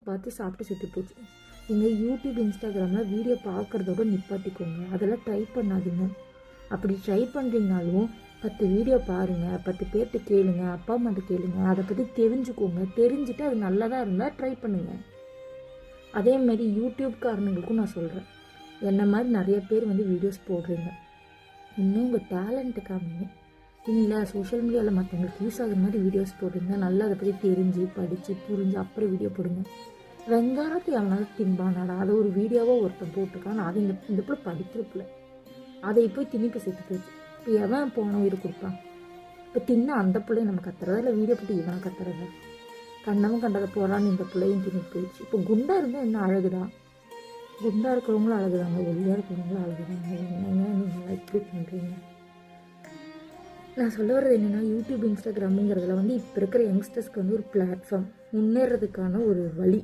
பார்த்து சாப்பிட்டு செத்து போச்சு. நீங்கள் யூடியூப் இன்ஸ்டாகிராமில் வீடியோ பார்க்குறதோட நிப்பாட்டிக்கோங்க. அதெல்லாம் ட்ரை பண்ணாதீங்க. அப்படி ட்ரை பண்ணுறீங்கனாலும் 10 வீடியோ பாருங்கள், 10 பேர்கிட்ட கேளுங்க, அப்பா அம்மாட்ட கேளுங்க, அதை பற்றி தெரிஞ்சுக்கோங்க. தெரிஞ்சுட்டு அது நல்லதாக இருந்தால் ட்ரை பண்ணுங்கள். அதேமாதிரி யூடியூப்காரனுங்களுக்கும் நான் சொல்கிறேன், என்ன மாதிரி நிறைய பேர் வீடியோஸ் போடுறீங்க, இன்னும் உங்கள் டேலண்ட்டு காமிங்க. இல்லை சோஷியல் மீடியாவில் மற்றவங்களுக்கு யூஸ் ஆகுற மாதிரி வீடியோஸ் போடுங்க, நல்லா அதை பற்றி தெரிஞ்சு படித்து புரிஞ்சு அப்புறம் வீடியோ போடுங்க. வெங்காயத்தை எவனாவது திம்பானாடா, அதை ஒரு வீடியோவாக ஒருத்தன் போட்டிருக்கான். அது இந்த பிள்ளை படிக்கிறப்பில்ல, அதை போய் திணிப்பு சேர்த்து போச்சு. இப்போ எவன் போன உயிர் கொடுப்பான்? இப்போ தின்ன அந்த பிள்ளையை நம்ம கத்துறதா இல்லை வீடியோ போட்டு இவனை கத்துறதா? கண்ணவும் கண்டதை போகிறான்னு இந்த பிள்ளையும் திணிப்பு போயிடுச்சு. இப்போ குண்டாக இருந்தால் என்ன அழகுதான்? குண்டாக இருக்கிறவங்களும் அழகுதாங்க, ஒல்லியாக இருக்கிறவங்களும் அழகுதாங்க. என்னங்க நீங்கள் இப்படி பண்ணுறீங்க? நான் சொல்ல வர்றது என்னென்னா, யூடியூப் இன்ஸ்டாகிராமுங்கிறதுல இப்போ இருக்கிற யங்ஸ்டர்ஸ்க்கு ஒரு பிளாட்ஃபார்ம், முன்னேறதுக்கான ஒரு வழி.